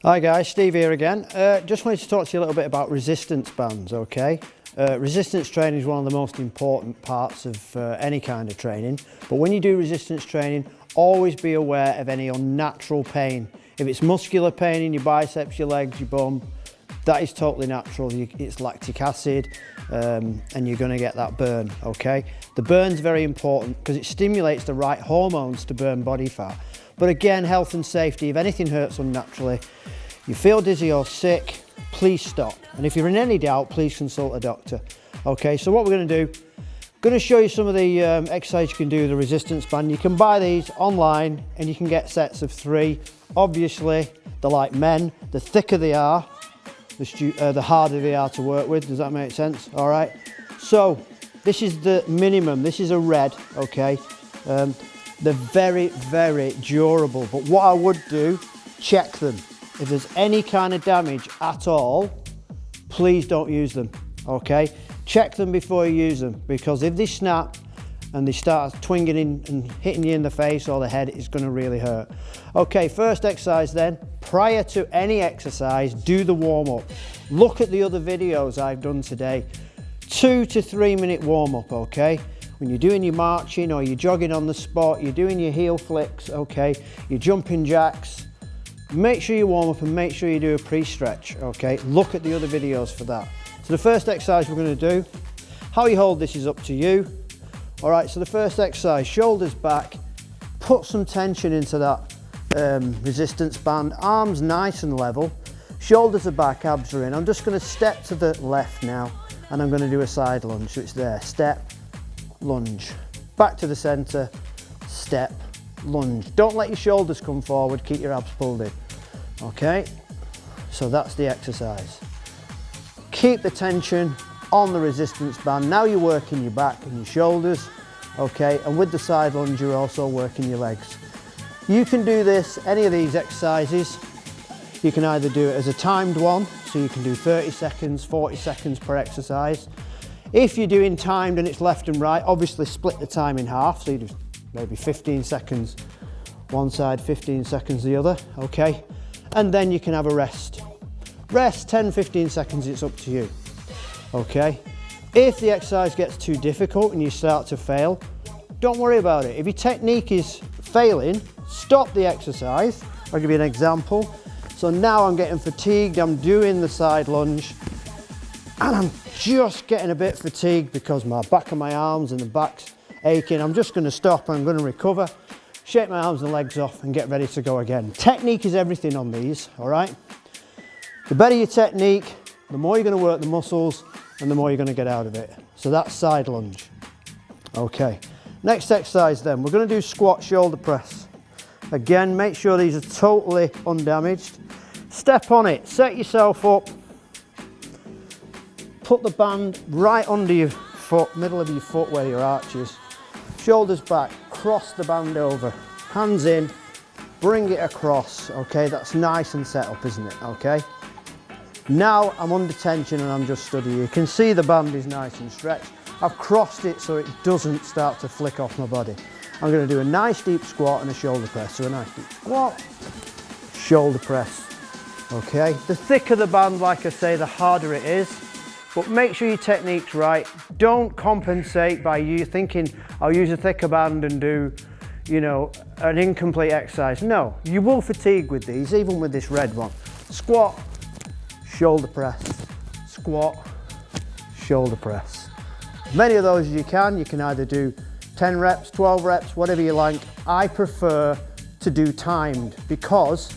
Hi guys, Steve here again. Just wanted to talk to you a little bit about resistance bands, okay? Resistance training is one of the most important parts of any kind of training, but when you do resistance training, always be aware of any unnatural pain. If it's muscular pain in your biceps, your legs, your bum, that is totally natural. It's lactic acid and you're going to get that burn, okay? The burn's very important because it stimulates the right hormones to burn body fat. But again, health and safety, if anything hurts unnaturally, you feel dizzy or sick, please stop. And if you're in any doubt, please consult a doctor. Okay, so what we're going to do, going to show you some of the exercises you can do with the resistance band. You can buy these online and you can get sets of 3. Obviously, they're like men. The thicker they are, the harder they are to work with. Does that make sense? All right. So this is the minimum. This is a red, okay? They're very, very durable, but what I would do, check them. If there's any kind of damage at all, please don't use them, okay? Check them before you use them, because if they snap and they start twinging in and hitting you in the face or the head, it's gonna really hurt. Okay, first exercise then. Prior to any exercise, do the warm-up. Look at the other videos I've done today. 2 to 3 minute warm-up, okay? When you're doing your marching or you're jogging on the spot, you're doing your heel flicks, okay, you're jumping jacks, make sure you warm up and make sure you do a pre-stretch, okay? Look at the other videos for that. So the first exercise we're going to do, how you hold this is up to you. All right, so the first exercise, shoulders back, put some tension into that resistance band, arms nice and level, shoulders are back, abs are in. I'm just going to step to the left now and I'm going to do a side lunge, so it's there, step, lunge, back to the center, step, lunge. Don't let your shoulders come forward, keep your abs pulled in. Okay, so that's the exercise. Keep the tension on the resistance band. Now you're working your back and your shoulders, okay, and with the side lunge you're also working your legs. You can do this, any of these exercises, you can either do it as a timed one, so you can do 30 seconds, 40 seconds per exercise. If you're doing timed and it's left and right, obviously split the time in half, so you do maybe 15 seconds one side, 15 seconds the other, okay? And then you can have a rest. Rest 10, 15 seconds, it's up to you, okay? If the exercise gets too difficult and you start to fail, don't worry about it. If your technique is failing, stop the exercise. I'll give you an example. So now I'm getting fatigued, I'm doing the side lunge, and I'm just getting a bit fatigued because my back of my arms and the back's aching. I'm just going to stop, I'm going to recover, shake my arms and legs off and get ready to go again. Technique is everything on these, all right? The better your technique, the more you're going to work the muscles and the more you're going to get out of it. So that's side lunge. Okay, next exercise then, we're going to do squat shoulder press. Again, make sure these are totally undamaged. Step on it, set yourself up. Put the band right under your foot, middle of your foot where your arch is. Shoulders back, cross the band over, hands in, bring it across, okay? That's nice and set up, isn't it, okay? Now I'm under tension and I'm just studying. You can see the band is nice and stretched. I've crossed it so it doesn't start to flick off my body. I'm going to do a nice deep squat and a shoulder press. So a nice deep squat, shoulder press, okay? The thicker the band, like I say, the harder it is. But make sure your technique's right. Don't compensate by you thinking, I'll use a thicker band and do, you know, an incomplete exercise. No, you will fatigue with these, even with this red one. Squat, shoulder press, squat, shoulder press. As many of those as you can either do 10 reps, 12 reps, whatever you like. I prefer to do timed because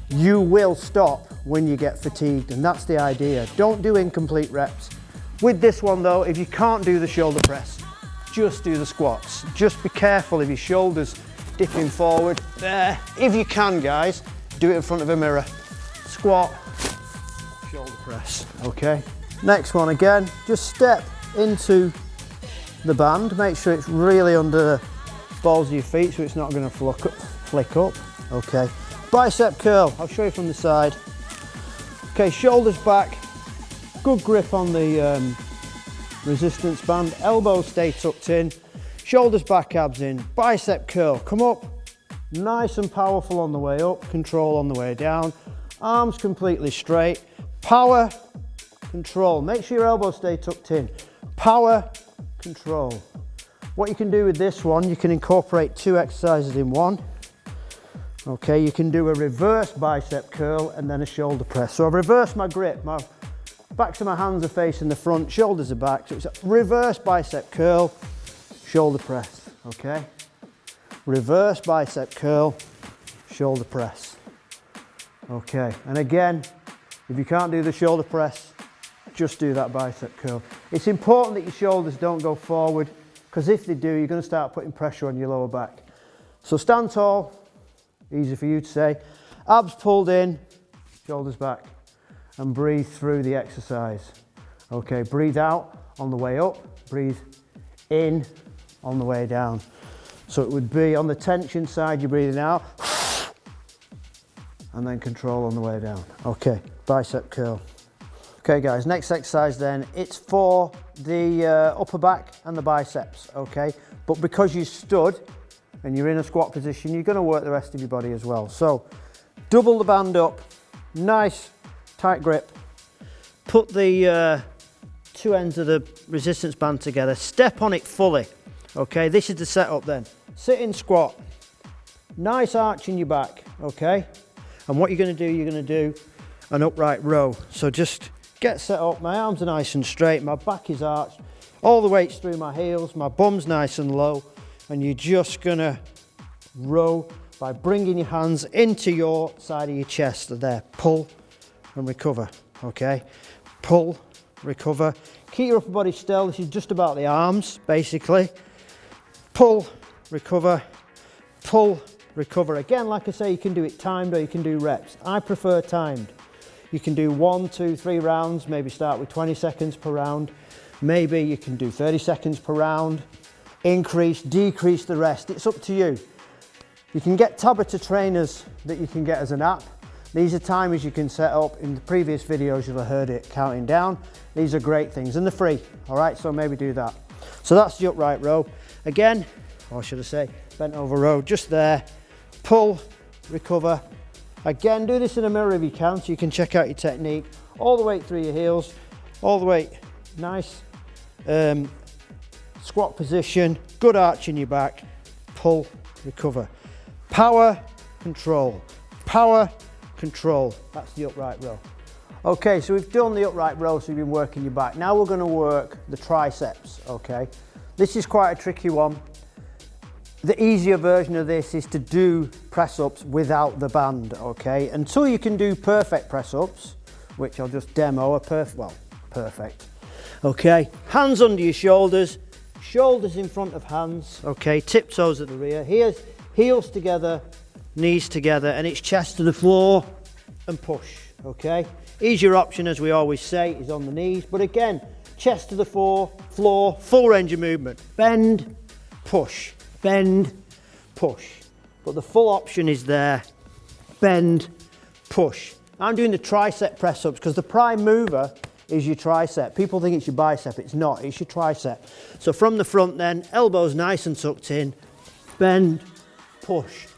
you will stop when you get fatigued, and that's the idea. Don't do incomplete reps. With this one though, if you can't do the shoulder press, just do the squats. Just be careful if your shoulders dipping forward. There. If you can, guys, do it in front of a mirror. Squat, shoulder press, okay? Next one again, just step into the band. Make sure it's really under the balls of your feet so it's not gonna flick up, okay? Bicep curl, I'll show you from the side. Okay, shoulders back, good grip on the resistance band, elbows stay tucked in, shoulders back, abs in, bicep curl, come up, nice and powerful on the way up, control on the way down. arms completely straight, power, control. Make sure your elbows stay tucked in. Power, control. What you can do with this one, you can incorporate 2 exercises in one. Okay, you can do a reverse bicep curl and then a shoulder press. So I've reversed my grip, my backs of my hands are facing the front, shoulders are back. So it's a reverse bicep curl, shoulder press, okay? Reverse bicep curl, shoulder press. Okay, and again, if you can't do the shoulder press, just do that bicep curl. It's important that your shoulders don't go forward, because if they do, you're going to start putting pressure on your lower back. So stand tall, easy for you to say, abs pulled in, shoulders back, and breathe through the exercise. Okay, breathe out on the way up, breathe in on the way down. So it would be on the tension side, you're breathing out, and then control on the way down. Okay, bicep curl. Okay guys, next exercise then, it's for the upper back and the biceps, okay? But because you stood and you're in a squat position, you're gonna work the rest of your body as well. So, double the band up, nice tight grip. Put the 2 ends of the resistance band together, step on it fully, okay? This is the setup then. Sit in squat, nice arch in your back, okay? And what you're gonna do, you're gonna do an upright row. So just get set up, my arms are nice and straight, my back is arched, all the weight's through my heels, my bum's nice and low, and you're just gonna row by bringing your hands into your side of your chest. So there, pull and recover, okay? Pull, recover. Keep your upper body still, this is just about the arms, basically. Pull, recover, pull, recover. Again, like I say, you can do it timed or you can do reps. I prefer timed. You can do 1, 2, 3 rounds, maybe start with 20 seconds per round. Maybe you can do 30 seconds per round. Increase, decrease the rest, it's up to you. You can get Tabata trainers that you can get as an app. These are timers you can set up. In the previous videos you'll have heard it counting down. These are great things and they're free, all right? So maybe do that. So that's the upright row. Again, or should I say, bent over row, just there. Pull, recover. Again, do this in a mirror if you can, so you can check out your technique. All the way through your heels, all the way, nice. Squat position, good arch in your back. Pull, recover. Power, control. Power, control. That's the upright row. Okay, so we've done the upright row, so you've been working your back. Now we're gonna work the triceps, okay? This is quite a tricky one. The easier version of this is to do press-ups without the band, okay? Until you can do perfect press-ups, which I'll just demo, perfect. Okay, hands under your shoulders, shoulders in front of hands, okay? Tiptoes at the rear, heels together, knees together, and it's chest to the floor and push, okay? Easier option, as we always say, is on the knees, but again, chest to the floor, full range of movement. Bend, push. Bend, push. But the full option is there. Bend, push. I'm doing the tricep press-ups because the prime mover is your tricep. People think it's your bicep. It's not. It's your tricep. So from the front then, elbows nice and tucked in. Bend, push.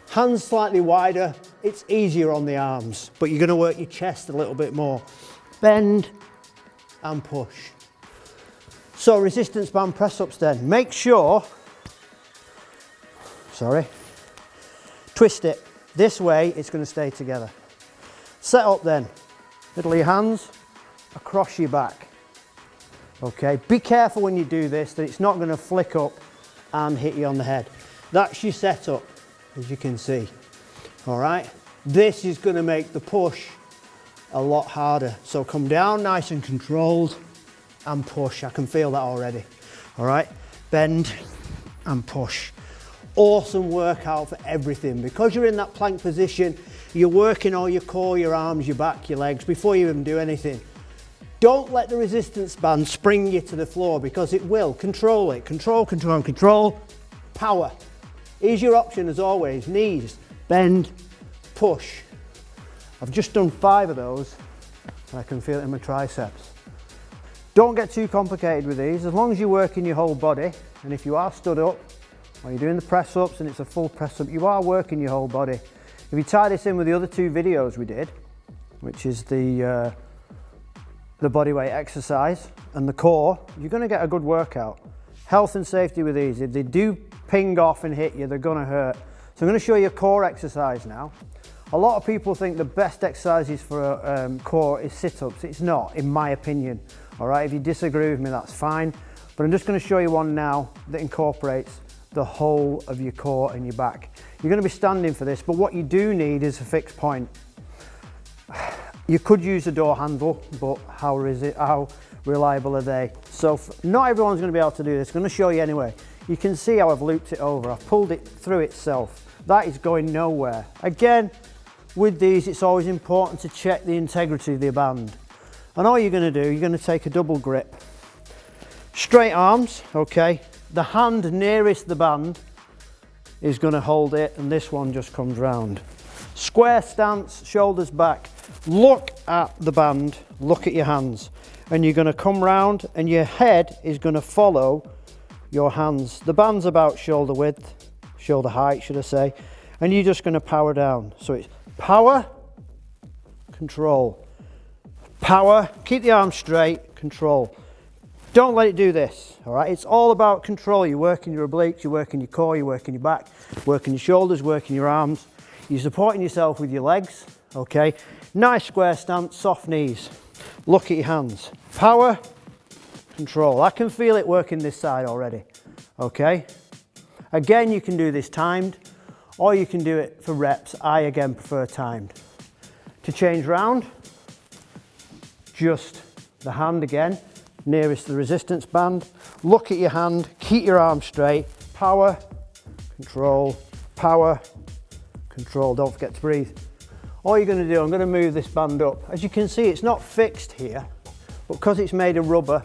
Hands slightly wider. It's easier on the arms, but you're going to work your chest a little bit more. Bend and push. So resistance band press-ups then. Make sure, twist it. This way it's going to stay together. Set up then. Middle of your hands across your back. Okay, be careful when you do this that it's not going to flick up and hit you on the head. That's your setup, as you can see. All right, this is going to make the push a lot harder. So come down nice and controlled and push. I can feel that already. All right, bend and push. Awesome workout for everything. Because you're in that plank position, you're working all your core, your arms, your back, your legs before you even do anything. Don't let the resistance band spring you to the floor because it will. Control it. Control, control, control. Power. Here's your option as always. Knees, bend, push. I've just done 5 of those and I can feel it in my triceps. Don't get too complicated with these. As long as you're working your whole body, and if you are stood up or you're doing the press ups and it's a full press up, you are working your whole body. If you tie this in with the other two videos we did, which is the bodyweight exercise and the core, you're going to get a good workout. Health and safety with these. If they do ping off and hit you, they're going to hurt. So I'm going to show you a core exercise now. A lot of people think the best exercises for a core is sit-ups. It's not, in my opinion. All right, if you disagree with me, that's fine. But I'm just going to show you one now that incorporates the whole of your core and your back. You're going to be standing for this, but what you do need is a fixed point. You could use a door handle, but how reliable are they? So not everyone's going to be able to do this. I'm going to show you anyway. You can see how I've looped it over. I've pulled it through itself. That is going nowhere. Again, with these, it's always important to check the integrity of the band. And all you're going to do, you're going to take a double grip. Straight arms, okay. The hand nearest the band is going to hold it, and this one just comes round. Square stance, shoulders back. Look at the band, look at your hands, and you're going to come round and your head is going to follow your hands. The band's about shoulder width, shoulder height should I say, and you're just going to power down. So it's power, control, power, keep the arms straight, control. Don't let it do this, all right? It's all about control. You're working your obliques, you're working your core, you're working your back, working your shoulders, working your arms. You're supporting yourself with your legs, okay? Nice square stance, soft knees. Look at your hands. Power, control. I can feel it working this side already, okay? Again, you can do this timed, or you can do it for reps. I, again, prefer timed. To change round, just the hand again, nearest the resistance band. Look at your hand, keep your arms straight. Power, control, power, control. Don't forget to breathe. All you're going to do, I'm going to move this band up. As you can see, it's not fixed here, but because it's made of rubber,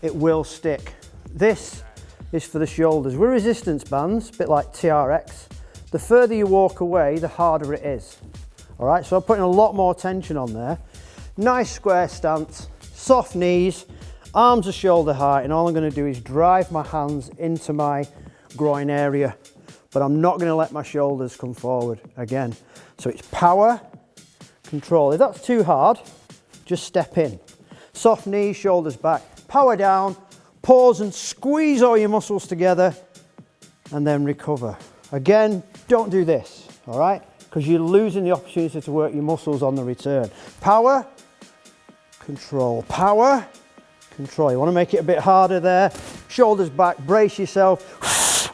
it will stick. This is for the shoulders. With resistance bands, a bit like TRX, the further you walk away, the harder it is. All right, so I'm putting a lot more tension on there. Nice square stance, soft knees, arms are shoulder height, and all I'm going to do is drive my hands into my groin area, but I'm not going to let my shoulders come forward again. So it's power, control. If that's too hard, just step in. Soft knees, shoulders back, power down, pause and squeeze all your muscles together, and then recover. Again, don't do this, all right? Because you're losing the opportunity to work your muscles on the return. Power, control, power, control. You want to make it a bit harder there. Shoulders back, brace yourself,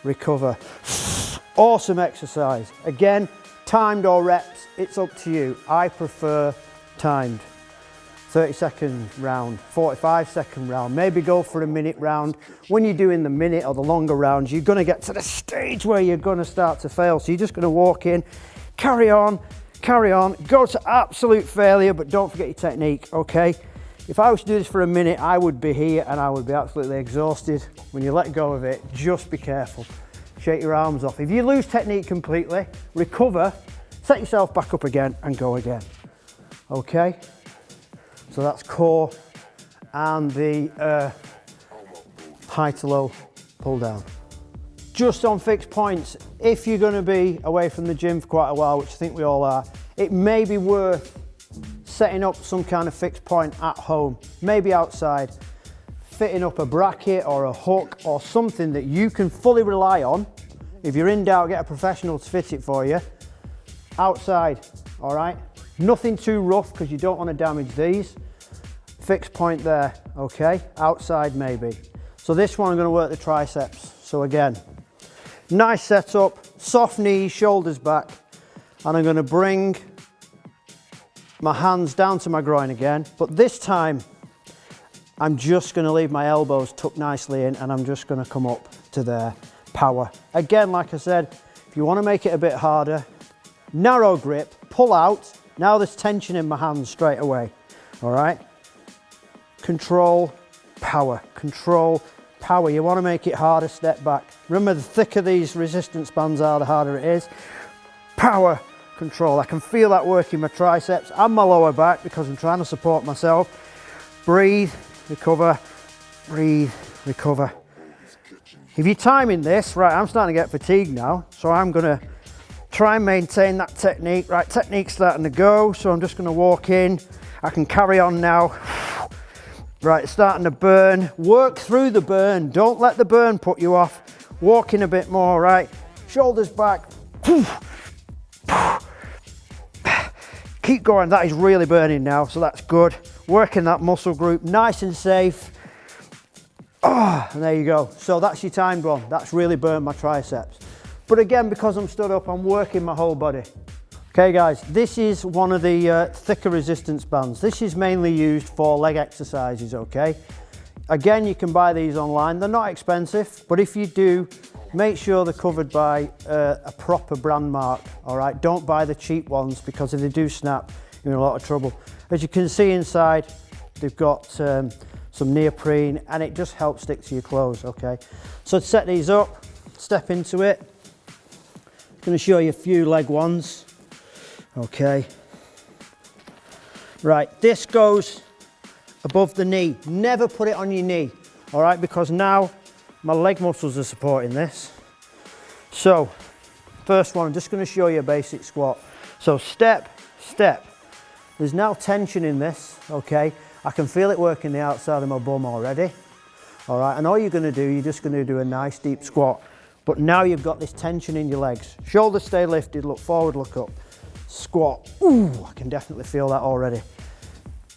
recover. Awesome exercise. Again, timed or reps, it's up to you. I prefer timed. 30-second round, 45-second round, maybe go for a minute round. When you're doing the minute or the longer rounds, you're going to get to the stage where you're going to start to fail. So you're just going to walk in, carry on, go to absolute failure, but don't forget your technique, okay? If I was to do this for a minute, I would be here and I would be absolutely exhausted. When you let go of it, just be careful. Shake your arms off. If you lose technique completely, recover, set yourself back up again and go again, okay? So that's core and the high to low pull down. Just on fixed points, if you're going to be away from the gym for quite a while, which I think we all are, it may be worth setting up some kind of fixed point at home, maybe outside, fitting up a bracket or a hook or something that you can fully rely on. If you're in doubt, get a professional to fit it for you. Outside, all right? Nothing too rough because you don't want to damage these. Fixed point there, okay? Outside maybe. So this one I'm going to work the triceps. So again, nice setup, soft knees, shoulders back, and I'm going to bring my hands down to my groin again, but this time I'm just going to leave my elbows tucked nicely in and I'm just going to come up to there. Power. Again, like I said, if you want to make it a bit harder, narrow grip, pull out. Now there's tension in my hands straight away, all right? Control, power, control, power. You want to make it harder, step back. Remember, the thicker these resistance bands are, the harder it is. Power, control. I can feel that working my triceps and my lower back because I'm trying to support myself. Breathe, recover, breathe, recover. If you're timing this, right, I'm starting to get fatigued now, so I'm going to try and maintain that technique. Right, technique's starting to go, so I'm just going to walk in. I can carry on now. Right, it's starting to burn. Work through the burn. Don't let the burn put you off. Walk in a bit more, right? Shoulders back. Keep going. That is really burning now, so that's good. Working that muscle group nice and safe. Oh, and there you go. So that's your timed one. That's really burnt my triceps. But again, because I'm stood up, I'm working my whole body. Okay guys, this is one of the thicker resistance bands. This is mainly used for leg exercises, okay? Again, you can buy these online. They're not expensive, but if you do, make sure they're covered by a proper brand mark, all right? Don't buy the cheap ones, because if they do snap, you're in a lot of trouble. As you can see inside, they've got some neoprene, and it just helps stick to your clothes, okay? So to set these up, step into it. I'm gonna show you a few leg ones. Okay, right, this goes above the knee. Never put it on your knee, all right, because now my leg muscles are supporting this. So first one, I'm just going to show you a basic squat. So step, step. There's now tension in this, okay? I can feel it working the outside of my bum already, all right? And all you're going to do, you're just going to do a nice deep squat. But now you've got this tension in your legs. Shoulders stay lifted, look forward, look up. Squat. Ooh, I can definitely feel that already.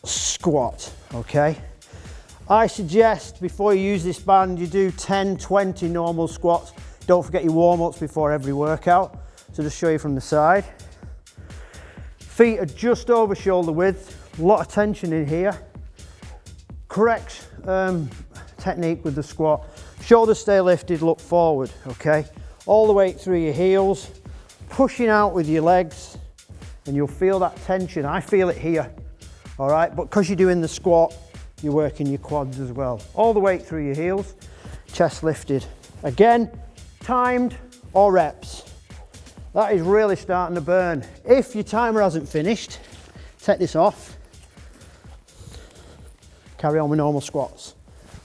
Squat, okay? I suggest before you use this band, you do 10, 20 normal squats. Don't forget your warm-ups before every workout. So just show you from the side. Feet are just over shoulder width. A lot of tension in here. Correct technique with the squat. Shoulders stay lifted, look forward, okay? All the way through your heels, pushing out with your legs. And you'll feel that tension. I feel it here, all right? But because you're doing the squat, you're working your quads as well. All the way through your heels, chest lifted. Again, timed or reps. That is really starting to burn. If your timer hasn't finished, take this off. Carry on with normal squats,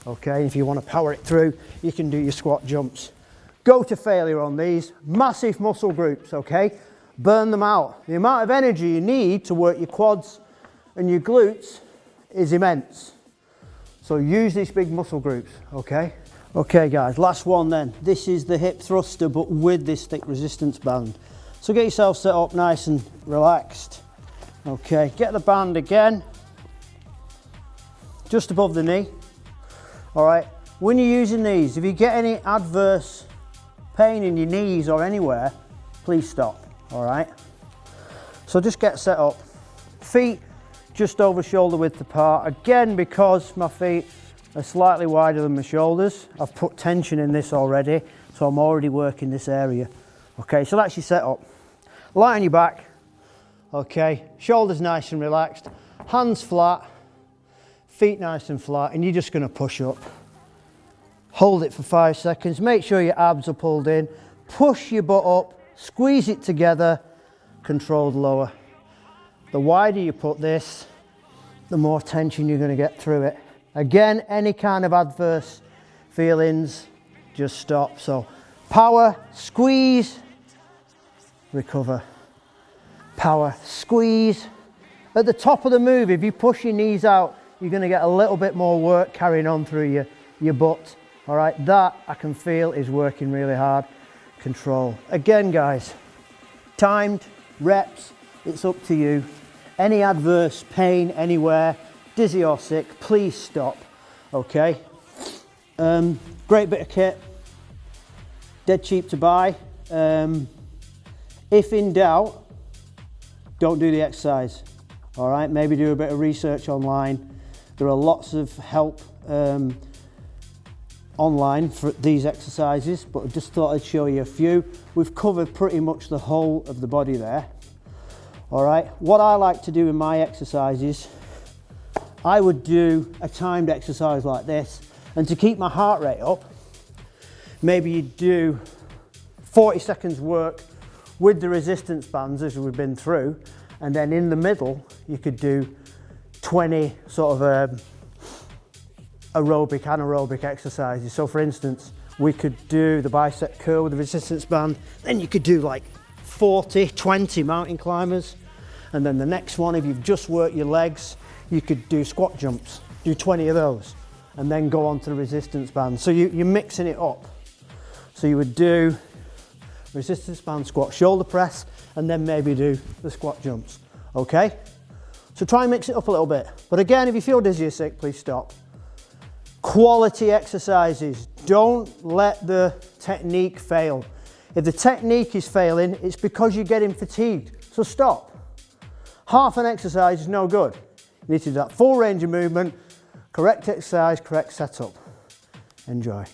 okay? If you want to power it through, you can do your squat jumps. Go to failure on these. Massive muscle groups, okay? Burn them out. The amount of energy you need to work your quads and your glutes is immense. So use these big muscle groups, okay? Okay guys, last one then. This is the hip thruster, but with this thick resistance band. So get yourself set up nice and relaxed. Okay, get the band again, just above the knee. All right, when you're using these, if you get any adverse pain in your knees or anywhere, please stop. All right, so just get set up. Feet just over shoulder width apart. Again, because my feet are slightly wider than my shoulders, I've put tension in this already, so I'm already working this area. Okay, so that's your setup. Lie on your back. Okay, shoulders nice and relaxed, hands flat, feet nice and flat, and you're just going to push up. Hold it for 5 seconds. Make sure your abs are pulled in. Push your butt up. Squeeze it together, controlled lower. The wider you put this, the more tension you're going to get through it. Again, any kind of adverse feelings, just stop. So power, squeeze, recover. Power, squeeze. At the top of the move, if you push your knees out, you're going to get a little bit more work carrying on through your butt. All right, that I can feel is working really hard. Control. Again guys, timed, reps, it's up to you. Any adverse pain anywhere, dizzy or sick, please stop, okay? Great bit of kit, dead cheap to buy. If in doubt, don't do the exercise, all right? Maybe do a bit of research online. There are lots of help online for these exercises, but I just thought I'd show you a few. We've covered pretty much the whole of the body there. All right, what I like to do in my exercises, I would do a timed exercise like this, and to keep my heart rate up, maybe you do 40 seconds work with the resistance bands as we've been through, and then in the middle you could do 20 sort of aerobic, anaerobic exercises. So for instance, we could do the bicep curl with the resistance band, then you could do like 40, 20 mountain climbers. And then the next one, if you've just worked your legs, you could do squat jumps, do 20 of those, and then go on to the resistance band. So you're mixing it up. So you would do resistance band squat, shoulder press, and then maybe do the squat jumps, okay? So try and mix it up a little bit. But again, if you feel dizzy or sick, please stop. Quality exercises. Don't let the technique fail. If the technique is failing, it's because you're getting fatigued. So stop. Half an exercise is no good. You need to do that full range of movement, correct exercise, correct setup. Enjoy.